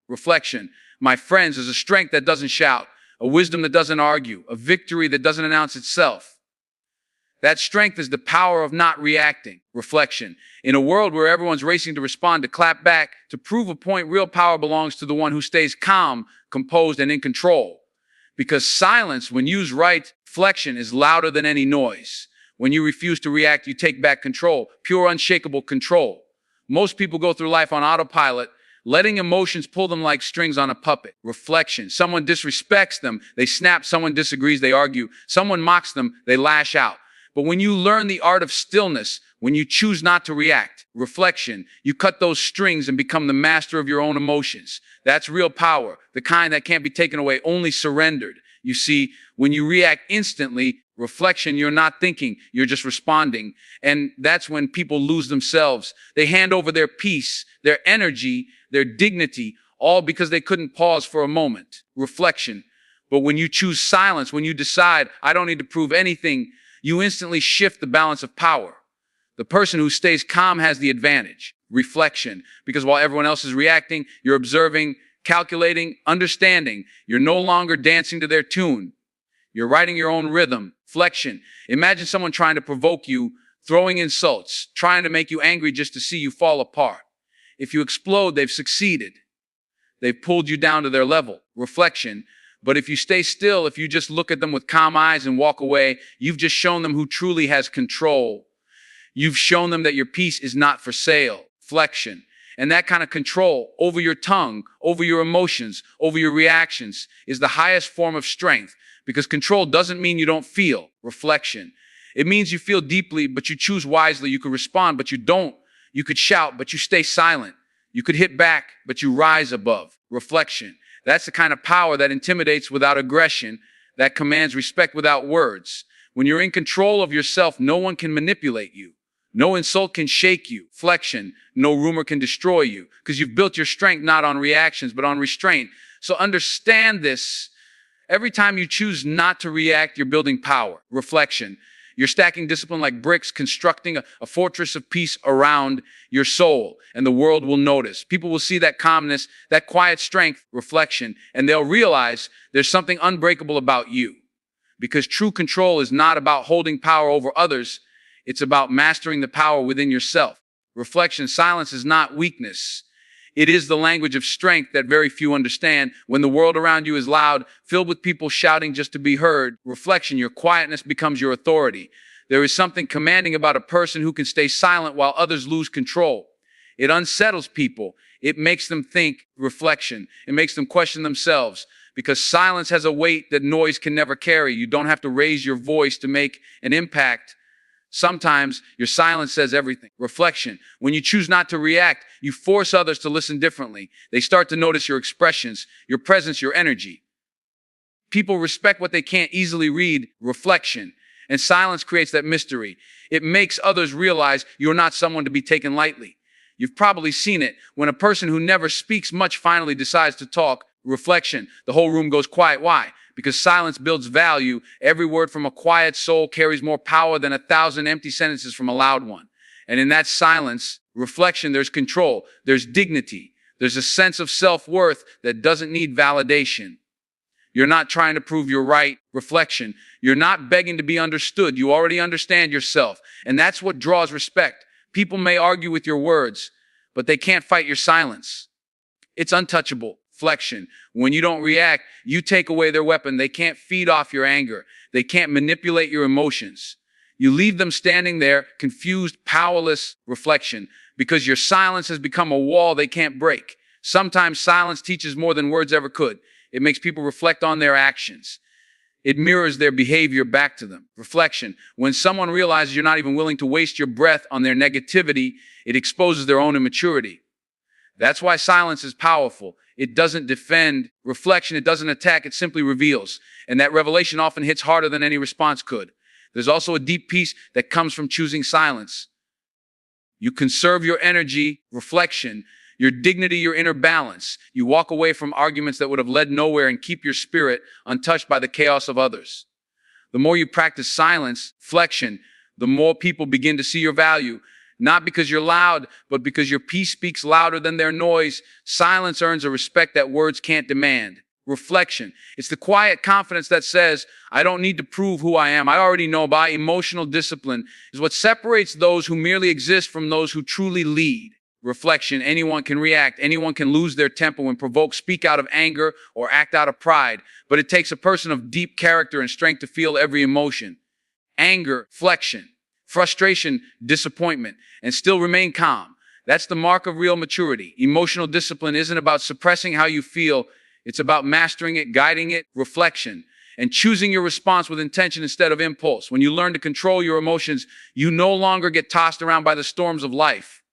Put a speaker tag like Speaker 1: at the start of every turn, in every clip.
Speaker 1: Reflection. My friends, is a strength that doesn't shout, a wisdom that doesn't argue, a victory that doesn't announce itself. That strength is the power of not reacting. Reflection. In a world where everyone's racing to respond, to clap back, to prove a point, real power belongs to the one who stays calm, composed, and in control. Because silence, when used right, reflection is louder than any noise. When you refuse to react, you take back control, pure, unshakable control. Most people go through life on autopilot, letting emotions pull them like strings on a puppet. Reflection. Someone disrespects them, they snap. Someone disagrees, they argue. Someone mocks them, they lash out. But when you learn the art of stillness, when you choose not to react, reflection, you cut those strings and become the master of your own emotions. That's real power, the kind that can't be taken away, only surrendered. You see, when you react instantly, reflection, you're not thinking, you're just responding. And that's when people lose themselves. They hand over their peace, their energy, their dignity, all because they couldn't pause for a moment. Reflection. But when you choose silence, when you decide, I don't need to prove anything, you instantly shift the balance of power. The person who stays calm has the advantage. Reflection. Because while everyone else is reacting, you're observing, calculating, understanding. You're no longer dancing to their tune. You're writing your own rhythm. Reflection. Imagine someone trying to provoke you, throwing insults, trying to make you angry just to see you fall apart. If you explode, they've succeeded. They've pulled you down to their level. Reflection. But if you stay still, if you just look at them with calm eyes and walk away, you've just shown them who truly has control. You've shown them that your peace is not for sale. Reflection. And that kind of control over your tongue, over your emotions, over your reactions is the highest form of strength, because control doesn't mean you don't feel. Reflection. It means you feel deeply, but you choose wisely. You could respond, but you don't. You could shout, but you stay silent. You could hit back, but you rise above. Reflection. That's the kind of power that intimidates without aggression, that commands respect without words. When you're in control of yourself, no one can manipulate you. No insult can shake you. Reflection. No rumor can destroy you, because you've built your strength not on reactions, but on restraint. So understand this. Every time you choose not to react, you're building power. Reflection. You're stacking discipline like bricks, constructing a fortress of peace around your soul, and the world will notice. People will see that calmness, that quiet strength. Reflection, and they'll realize there's something unbreakable about you. Because true control is not about holding power over others. It's about mastering the power within yourself. Reflection. Silence is not weakness. It is the language of strength that very few understand. When the world around you is loud, filled with people shouting just to be heard, reflection, your quietness becomes your authority. There is something commanding about a person who can stay silent while others lose control. It unsettles people. It makes them think. Reflection. It makes them question themselves, because silence has a weight that noise can never carry. You don't have to raise your voice to make an impact. Sometimes your silence says everything. Reflection. When you choose not to react, you force others to listen differently. They start to notice your expressions, your presence, your energy. People respect what they can't easily read. Reflection. And silence creates that mystery. It makes others realize you're not someone to be taken lightly. You've probably seen it when a person who never speaks much finally decides to talk. Reflection. The whole room goes quiet. Why? Because silence builds value. Every word from a quiet soul carries more power than 1,000 empty sentences from a loud one. And in that silence, reflection, there's control, there's dignity, there's a sense of self-worth that doesn't need validation. You're not trying to prove you're right. Reflection. You're not begging to be understood. You already understand yourself. And that's what draws respect. People may argue with your words, but they can't fight your silence. It's untouchable. Reflection. When you don't react, you take away their weapon. They can't feed off your anger. They can't manipulate your emotions. You leave them standing there, confused, powerless. Reflection. Because your silence has become a wall they can't break. Sometimes silence teaches more than words ever could. It makes people reflect on their actions. It mirrors their behavior back to them. Reflection. When someone realizes you're not even willing to waste your breath on their negativity, it exposes their own immaturity. That's why silence is powerful. It doesn't defend. Reflection, it doesn't attack, it simply reveals. And that revelation often hits harder than any response could. There's also a deep peace that comes from choosing silence. You conserve your energy, reflection, your dignity, your inner balance. You walk away from arguments that would have led nowhere and keep your spirit untouched by the chaos of others. The more you practice silence, reflection, the more people begin to see your value. Not because you're loud, but because your peace speaks louder than their noise. Silence earns a respect that words can't demand. Reflection. It's the quiet confidence that says, I don't need to prove who I am. I already know. By emotional discipline is what separates those who merely exist from those who truly lead. Reflection. Anyone can react. Anyone can lose their temper and provoke, speak out of anger, or act out of pride. But it takes a person of deep character and strength to feel every emotion. Anger, flexion, frustration, disappointment, and still remain calm. That's the mark of real maturity. Emotional discipline isn't about suppressing how you feel. It's about mastering it, guiding it, reflection, and choosing your response with intention instead of impulse. When you learn to control your emotions, you no longer get tossed around by the storms of life.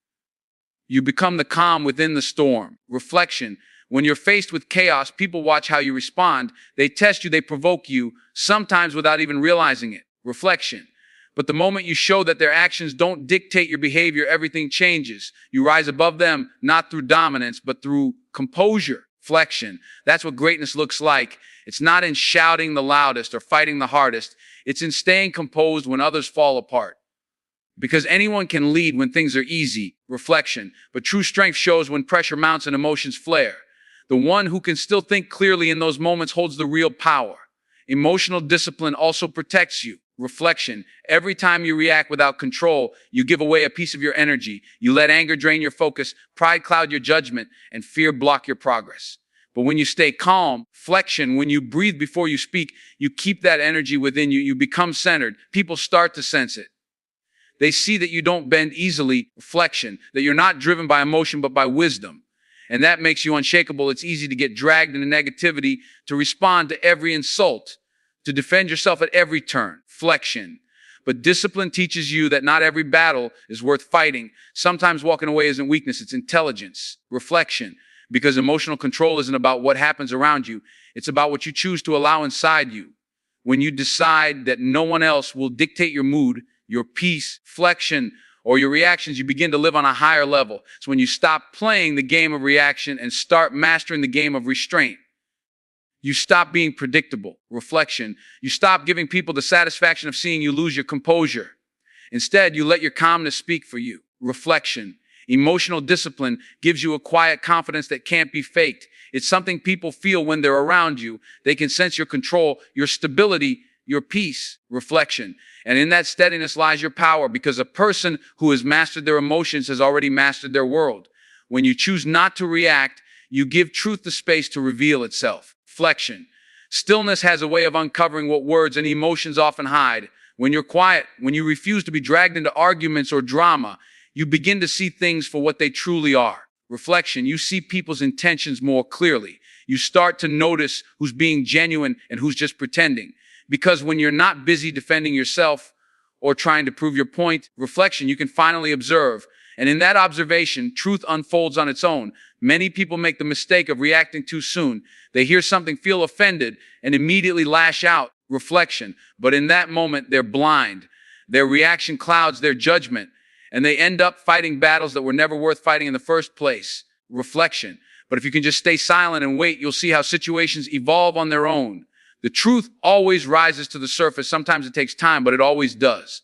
Speaker 1: You become the calm within the storm. Reflection. When you're faced with chaos, people watch how you respond. They test you, they provoke you, sometimes without even realizing it. Reflection. But the moment you show that their actions don't dictate your behavior, everything changes. You rise above them, not through dominance, but through composure. Flexion. That's what greatness looks like. It's not in shouting the loudest or fighting the hardest. It's in staying composed when others fall apart. Because anyone can lead when things are easy. Reflection. But true strength shows when pressure mounts and emotions flare. The one who can still think clearly in those moments holds the real power. Emotional discipline also protects you. Reflection. Every time you react without control, you give away a piece of your energy. You let anger drain your focus, pride cloud your judgment, and fear block your progress. But when you stay calm, flexion, when you breathe before you speak, you keep that energy within you. You become centered. People start to sense it. They see that you don't bend easily. Reflection. That you're not driven by emotion, but by wisdom. And that makes you unshakable. It's easy to get dragged into negativity, to respond to every insult, to defend yourself at every turn. Flexion. But discipline teaches you that not every battle is worth fighting. Sometimes walking away isn't weakness, it's intelligence. Reflection. Because emotional control isn't about what happens around you. It's about what you choose to allow inside you. When you decide that no one else will dictate your mood, your peace, flexion, or your reactions, you begin to live on a higher level. It's when you stop playing the game of reaction and start mastering the game of restraint. You stop being predictable. Reflection. You stop giving people the satisfaction of seeing you lose your composure. Instead, you let your calmness speak for you. Reflection. Emotional discipline gives you a quiet confidence that can't be faked. It's something people feel when they're around you. They can sense your control, your stability, your peace. Reflection. And in that steadiness lies your power, because a person who has mastered their emotions has already mastered their world. When you choose not to react, you give truth the space to reveal itself. Flexion. Stillness has a way of uncovering what words and emotions often hide. When you're quiet, when you refuse to be dragged into arguments or drama, you begin to see things for what they truly are. Reflection. You see people's intentions more clearly. You start to notice who's being genuine and who's just pretending. Because when you're not busy defending yourself or trying to prove your point, reflection, you can finally observe. And in that observation, truth unfolds on its own. Many people make the mistake of reacting too soon. They hear something, feel offended, and immediately lash out. Reflection. But in that moment, they're blind. Their reaction clouds their judgment, and they end up fighting battles that were never worth fighting in the first place. Reflection. But if you can just stay silent and wait, you'll see how situations evolve on their own. The truth always rises to the surface. Sometimes it takes time, but it always does.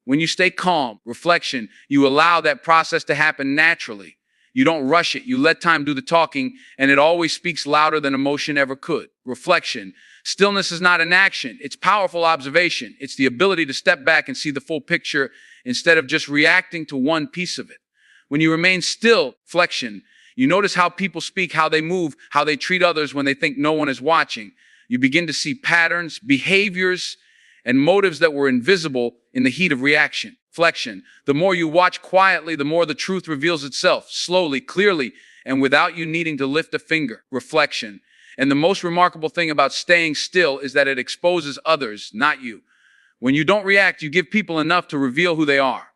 Speaker 1: When you stay calm, reflection, you allow that process to happen naturally. You don't rush it. You let time do the talking, and it always speaks louder than emotion ever could. Reflection. Stillness is not inaction. It's powerful observation. It's the ability to step back and see the full picture instead of just reacting to one piece of it. When you remain still, reflection, you notice how people speak, how they move, how they treat others when they think no one is watching. You begin to see patterns, behaviors, and motives that were invisible in the heat of reaction. Reflection. The more you watch quietly, the more the truth reveals itself, slowly, clearly, and without you needing to lift a finger. Reflection. And the most remarkable thing about staying still is that it exposes others, not you. When you don't react, you give people enough to reveal who they are.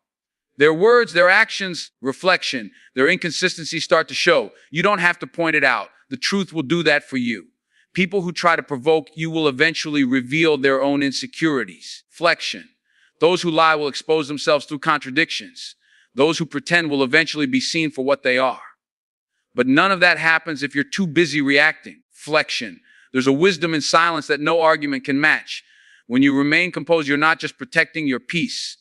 Speaker 1: Their words, their actions, reflection, their inconsistencies start to show. You don't have to point it out. The truth will do that for you. People who try to provoke you will eventually reveal their own insecurities. Reflection. Those who lie will expose themselves through contradictions. Those who pretend will eventually be seen for what they are. But none of that happens if you're too busy reacting. Reflection. There's a wisdom in silence that no argument can match. When you remain composed, you're not just protecting your peace.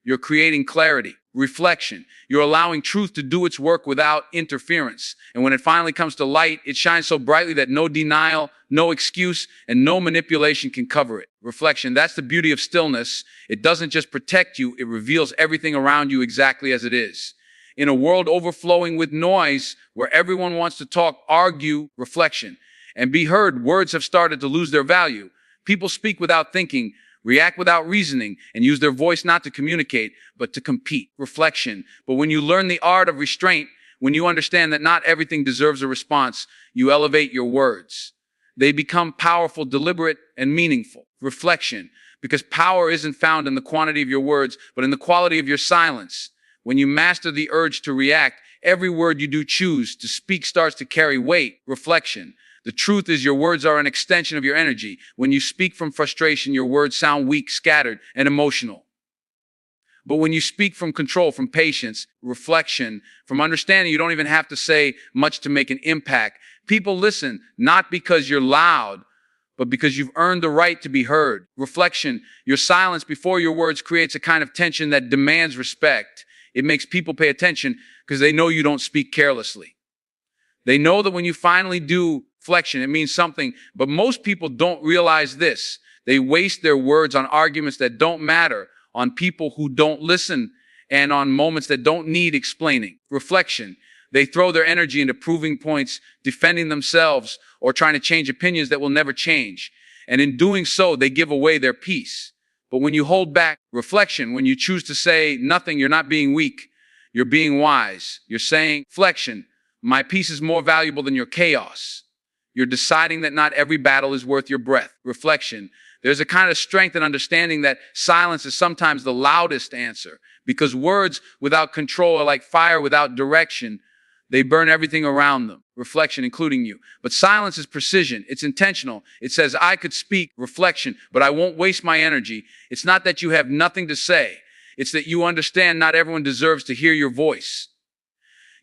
Speaker 1: You're creating clarity. Reflection. You're allowing truth to do its work without interference. And when it finally comes to light, it shines so brightly that no denial, no excuse, and no manipulation can cover it. Reflection. That's the beauty of stillness. It doesn't just protect you, it reveals everything around you exactly as it is. In a world overflowing with noise, where everyone wants to talk, argue, reflection, and be heard, words have started to lose their value. People speak without thinking, react without reasoning, and use their voice not to communicate, but to compete. Reflection. But when you learn the art of restraint, when you understand that not everything deserves a response, you elevate your words. They become powerful, deliberate, and meaningful. Reflection. Because power isn't found in the quantity of your words, but in the quality of your silence. When you master the urge to react, every word you do choose to speak starts to carry weight. Reflection. The truth is your words are an extension of your energy. When you speak from frustration, your words sound weak, scattered, and emotional. But when you speak from control, from patience, reflection, from understanding, you don't even have to say much to make an impact. People listen, not because you're loud, but because you've earned the right to be heard. Reflection, your silence before your words creates a kind of tension that demands respect. It makes people pay attention because they know you don't speak carelessly. They know that when you finally do reflection, it means something, but most people don't realize this. They waste their words on arguments that don't matter, on people who don't listen, and on moments that don't need explaining. Reflection. They throw their energy into proving points, defending themselves, or trying to change opinions that will never change. And in doing so, they give away their peace. But when you hold back, reflection, when you choose to say nothing, you're not being weak, you're being wise. You're saying, reflection, my peace is more valuable than your chaos. You're deciding that not every battle is worth your breath. Reflection. There's a kind of strength in understanding that silence is sometimes the loudest answer, because words without control are like fire without direction. They burn everything around them. Reflection, including you. But silence is precision. It's intentional. It says, I could speak, reflection, but I won't waste my energy. It's not that you have nothing to say. It's that you understand not everyone deserves to hear your voice.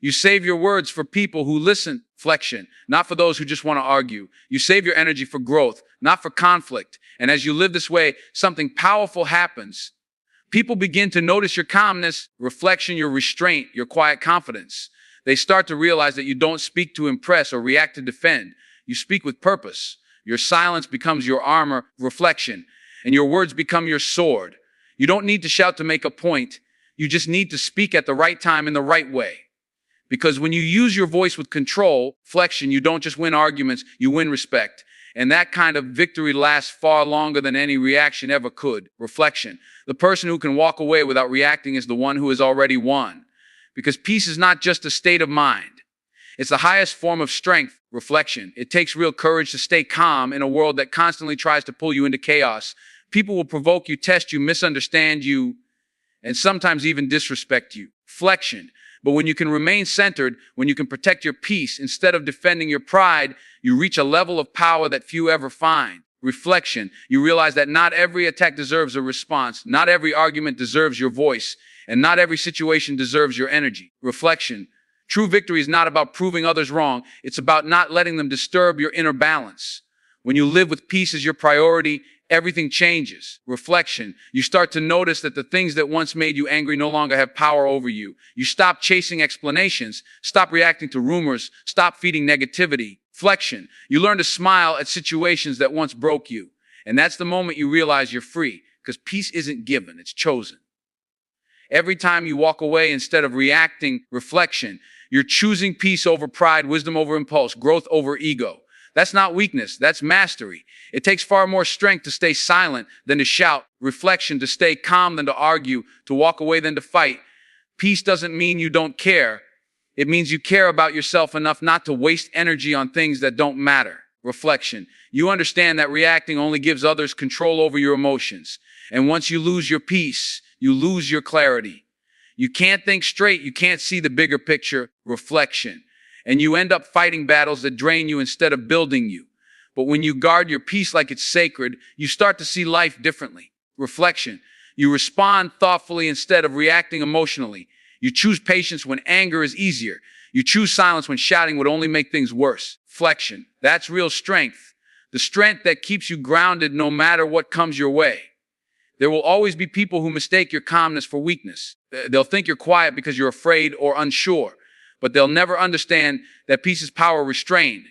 Speaker 1: You save your words for people who listen, reflection, not for those who just want to argue. You save your energy for growth, not for conflict. And as you live this way, something powerful happens. People begin to notice your calmness, reflection, your restraint, your quiet confidence. They start to realize that you don't speak to impress or react to defend. You speak with purpose. Your silence becomes your armor, reflection, and your words become your sword. You don't need to shout to make a point. You just need to speak at the right time in the right way. Because when you use your voice with control, reflection, you don't just win arguments, you win respect. And that kind of victory lasts far longer than any reaction ever could. Reflection. The person who can walk away without reacting is the one who has already won. Because peace is not just a state of mind. It's the highest form of strength, reflection. It takes real courage to stay calm in a world that constantly tries to pull you into chaos. People will provoke you, test you, misunderstand you, and sometimes even disrespect you. Reflection. But when you can remain centered, when you can protect your peace instead of defending your pride, you reach a level of power that few ever find. Reflection. You realize that not every attack deserves a response. Not every argument deserves your voice. And not every situation deserves your energy. Reflection. True victory is not about proving others wrong. It's about not letting them disturb your inner balance. When you live with peace as your priority, everything changes. Reflection. You start to notice that the things that once made you angry no longer have power over you. You stop chasing explanations. Stop reacting to rumors. Stop feeding negativity. Reflection. You learn to smile at situations that once broke you. And that's the moment you realize you're free. Because peace isn't given, it's chosen. Every time you walk away instead of reacting, reflection, you're choosing peace over pride, wisdom over impulse, growth over ego. That's not weakness, that's mastery. It takes far more strength to stay silent than to shout, reflection to stay calm than to argue, to walk away than to fight. Peace doesn't mean you don't care. It means you care about yourself enough not to waste energy on things that don't matter. Reflection. You understand that reacting only gives others control over your emotions. And once you lose your peace, you lose your clarity. You can't think straight. You can't see the bigger picture. Reflection. And you end up fighting battles that drain you instead of building you. But when you guard your peace like it's sacred, you start to see life differently. Reflection. You respond thoughtfully instead of reacting emotionally. You choose patience when anger is easier. You choose silence when shouting would only make things worse. Reflection. That's real strength. The strength that keeps you grounded no matter what comes your way. There will always be people who mistake your calmness for weakness. They'll think you're quiet because you're afraid or unsure, but they'll never understand that peace is power restrained.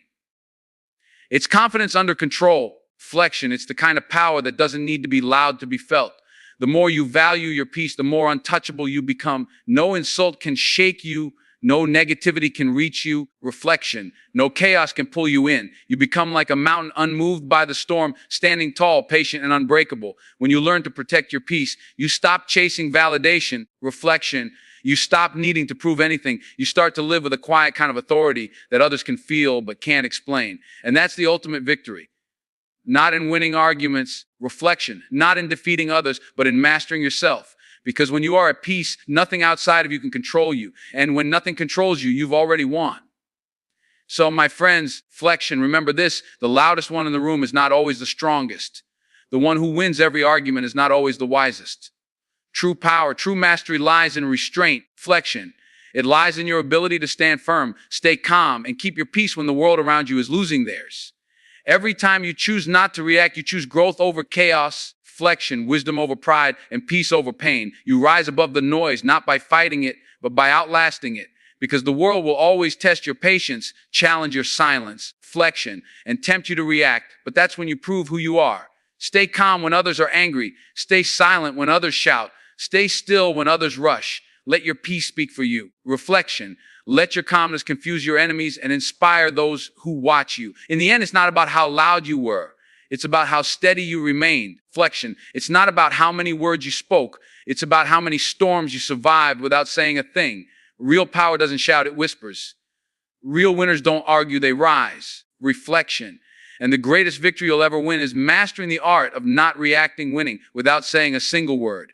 Speaker 1: It's confidence under control, flexion. It's the kind of power that doesn't need to be loud to be felt. The more you value your peace, the more untouchable you become. No insult can shake you. No negativity can reach you. Reflection. No chaos can pull you in. You become like a mountain unmoved by the storm, standing tall, patient, and unbreakable. When you learn to protect your peace, you stop chasing validation. Reflection. You stop needing to prove anything. You start to live with a quiet kind of authority that others can feel but can't explain. And that's the ultimate victory. Not in winning arguments, reflection. Not in defeating others, but in mastering yourself. Because when you are at peace, nothing outside of you can control you. And when nothing controls you, you've already won. So my friends, flexion, remember this: the loudest one in the room is not always the strongest. The one who wins every argument is not always the wisest. True power, true mastery lies in restraint, flexion. It lies in your ability to stand firm, stay calm, and keep your peace when the world around you is losing theirs. Every time you choose not to react, you choose growth over chaos, flexion, wisdom over pride, and peace over pain. You rise above the noise, not by fighting it, but by outlasting it. Because the world will always test your patience, challenge your silence, flexion, and tempt you to react. But that's when you prove who you are. Stay calm when others are angry. Stay silent when others shout. Stay still when others rush. Let your peace speak for you. Reflection. Let your calmness confuse your enemies and inspire those who watch you. In the end, it's not about how loud you were. It's about how steady you remained. Flexion. It's not about how many words you spoke. It's about how many storms you survived without saying a thing. Real power doesn't shout, it whispers. Real winners don't argue, they rise. Reflection. And the greatest victory you'll ever win is mastering the art of not reacting, winning without saying a single word.